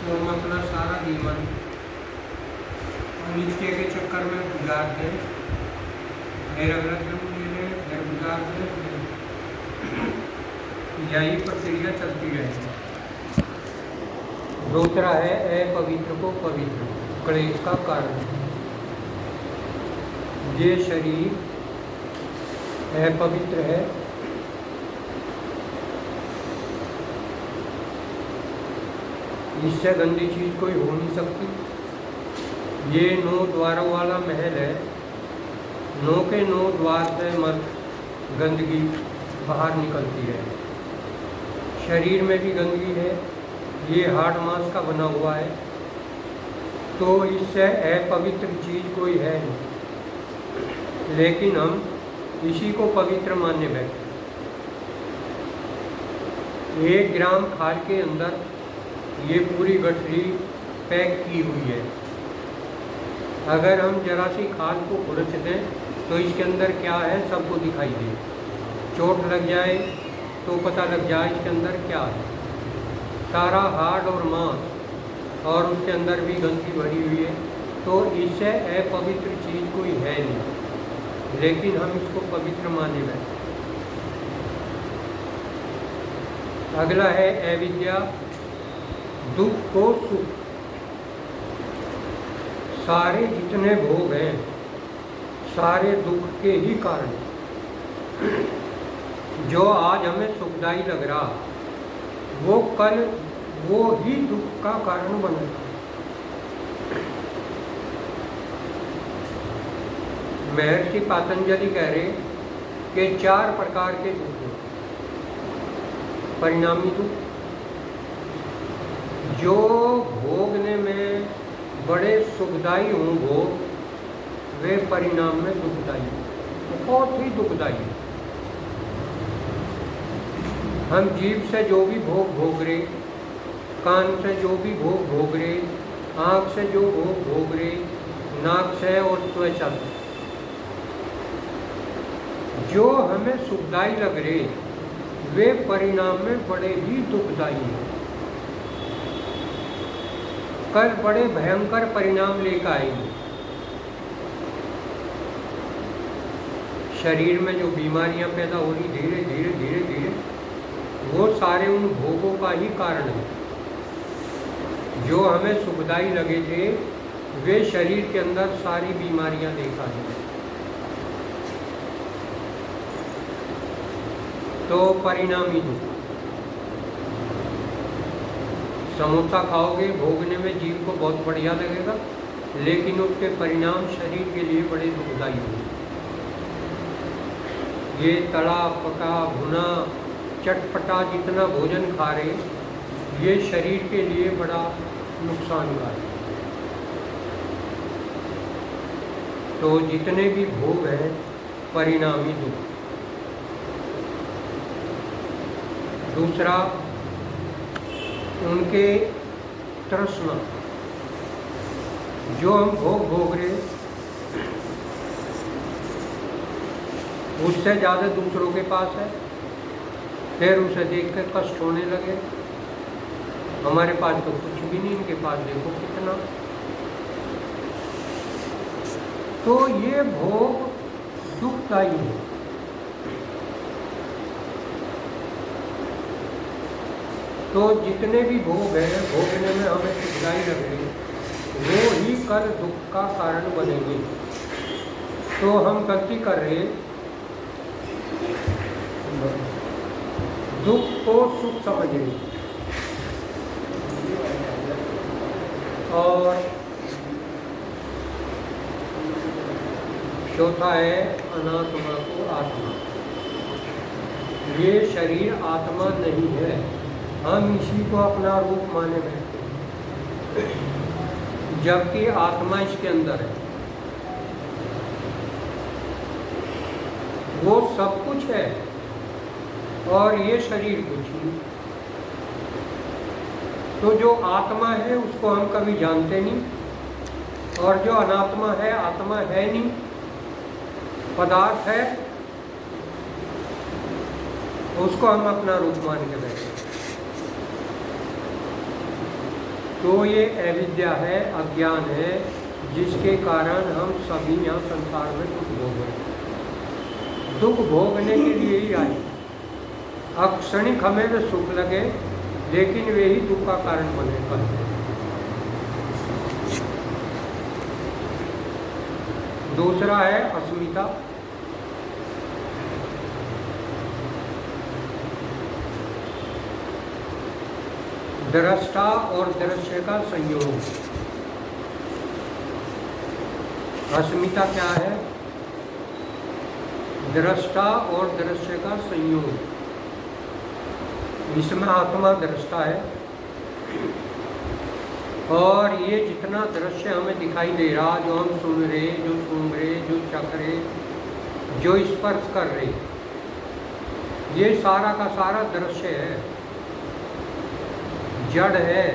तो हम अपना सारा जीवन नित्य के चक्कर में गुजार दें, फिर अगला जन्म ले लें, फिर गुजार दें, यही प्रक्रिया चलती रहेगी। दूसरा है अपवित्र को पवित्र, क्लेश का कारण। ये शरीर अपवित्र है, इससे गंदी चीज कोई हो नहीं सकती। ये 9 द्वारों वाला महल है, 9 के 9 द्वार से मत गंदगी बाहर निकलती है। शरीर में भी गंदगी है, ये हाड़ मांस का बना हुआ है, तो इससे अपवित्र चीज कोई है नहीं, लेकिन हम इसी को पवित्र मानने बैठे। 1 ग्राम खाल के अंदर ये पूरी गठरी पैक की हुई है। अगर हम जरा सी खाल को खुरच दें तो इसके अंदर क्या है सबको दिखाई दे। चोट लग जाए तो पता लग जाए इसके अंदर क्या है। सारा हाड़ और मांस और उसके अंदर भी गंदगी भरी हुई है, तो इससे अपवित्र चीज़ कोई है नहीं, लेकिन हम इसको पवित्र माने बैठे। अगला है अविद्या, दुख को सुख। सारे जितने भोग हैं सारे दुख के ही कारण। जो आज हमें सुखदायी लग रहा वो कल वो ही दुख का कारण बनेगा। महर्षि पतंजलि कह रहे कि 4 प्रकार के दुख हैं। परिणामी दुख, जो भोगने में बड़े सुखदायी हों भोग, वे परिणाम में दुखदायी, बहुत ही दुखदायी। हम जीभ से जो भी भोग भोग रहे, कान से जो भी भोग भोग रहे, आँख से जो भोग भोग रहे, नाक से और त्वचा से जो हमें सुखदायी लग रहे, वे परिणाम में बड़े ही दुखदायी हैं। कल बड़े भयंकर परिणाम लेकर आएंगे। शरीर में जो बीमारियां पैदा हो रही धीरे धीरे धीरे धीरे, वो सारे उन भोगों का ही कारण है। जो हमें सुखदायी लगे थे वे शरीर के अंदर सारी बीमारियां लेकर आएंगे। तो परिणामी दुख। समोसा खाओगे, भोगने में जीव को बहुत बढ़िया लगेगा, लेकिन उसके परिणाम शरीर के लिए बड़े दुखदायी होंगे। ये तला पका भुना चटपटा जितना भोजन खा रहे, ये शरीर के लिए बड़ा नुकसानदायक है। तो जितने भी भोग हैं परिणामी दुख। दूसरा, उनके तृष्णा, जो हम भोग भोग रहे उससे ज़्यादा दूसरों के पास है, फिर उसे देख कर कष्ट होने लगे। हमारे पास तो कुछ भी नहीं, इनके पास देखो कितना। तो ये भोग दुखदायी है। तो जितने भी भोग हैं, भोगने में हमें सुखदायी लग रही, वो ही कल दुख का कारण बनेंगे। तो हम गलती कर रहे, दुख को सुख समझ रहे। और चौथा है अनात्मा को आत्मा। ये शरीर आत्मा नहीं है, हम इसी को अपना रूप माने बैठे, जबकि आत्मा इसके अंदर है। वो सब कुछ है और ये शरीर कुछ नहीं। तो जो आत्मा है उसको हम कभी जानते नहीं, और जो अनात्मा है, आत्मा है नहीं, पदार्थ है, उसको हम अपना रूप मान के बैठे। तो ये अविद्या है, अज्ञान है, जिसके कारण हम सभी यहाँ संसार में दुख भोग रहे हैं। दुख भोगने के लिए ही आए। अब क्षणिक हमें तो सुख लगे, लेकिन वे ही दुख का कारण बने करते हैं। दूसरा है अस्मिता। दृष्टा और दृश्य का संयोग। अस्मिता क्या है? दृष्टा और दृश्य का संयोग। इसमें आत्मा दृष्टा है, और ये जितना दृश्य हमें दिखाई दे रहा, जो हम सुन रहे, जो सूंघ रहे, जो चख रहे, जो स्पर्श कर रहे, ये सारा का सारा दृश्य है, जड़ है।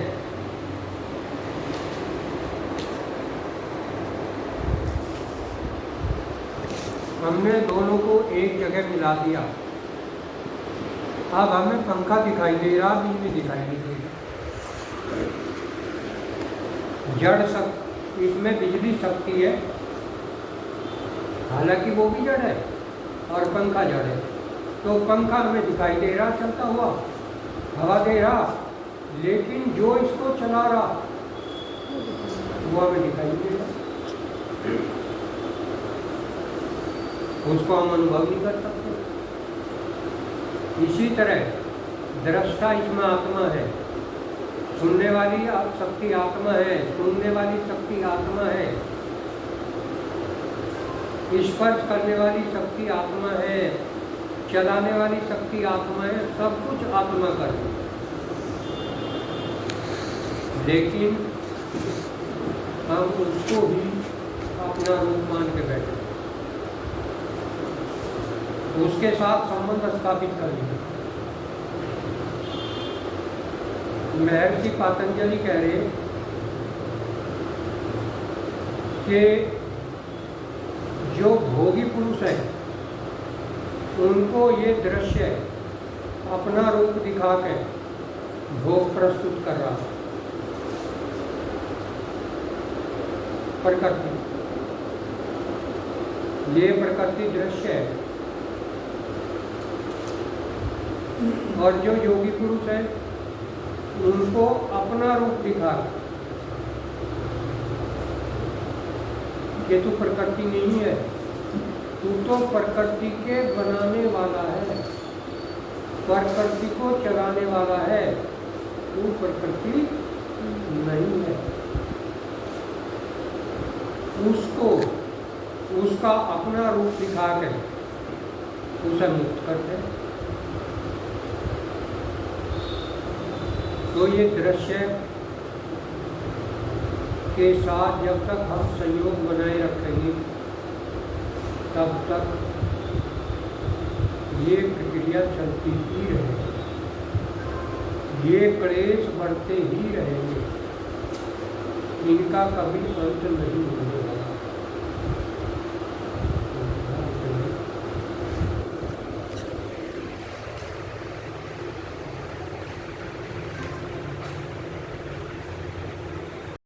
हमने दोनों को एक जगह मिला दिया। अब हमें पंखा दिखाई दे रहा, बिजली दिखाई नहीं दे रहा। जड़ शक्ति, इसमें बिजली शक्ति है, हालांकि वो भी जड़ है, और पंखा जड़ है। तो पंखा हमें दिखाई दे रहा चलता हुआ, हवा दे रहा, लेकिन जो इसको चला रहा वो हमें दिखाई नहीं दे रहा, उसको हम अनुभव नहीं कर सकते। इसी तरह दृष्टा इसमें आत्मा है, सुनने वाली शक्ति आत्मा है, सुनने वाली शक्ति आत्मा है, स्पर्श करने वाली शक्ति आत्मा है, चलाने वाली शक्ति आत्मा है, सब कुछ आत्मा कर। लेकिन हम उसको भी अपना रूप मान के बैठे, उसके साथ संबंध स्थापित कर लिया। महर्षि पतंजलि कह रहे कि जो भोगी पुरुष है, उनको ये दृश्य अपना रूप दिखा के भोग प्रस्तुत कर रहा है। प्रकृति, ये प्रकृति दृश्य है, और जो योगी पुरुष है, उनको अपना रूप दिखा कि तू प्रकृति नहीं है, तू तो प्रकृति के बनाने वाला है, प्रकृति को चलाने वाला है, तू प्रकृति नहीं है। उसको उसका अपना रूप दिखा के उसे मुक्त करते हैं। तो ये दृश्य के साथ जब तक हम संयोग बनाए रखेंगे, तब तक ये प्रक्रिया चलती ही रहेगी, ये क्लेश बढ़ते ही रहेंगे, इनका कभी अंत नहीं होगा।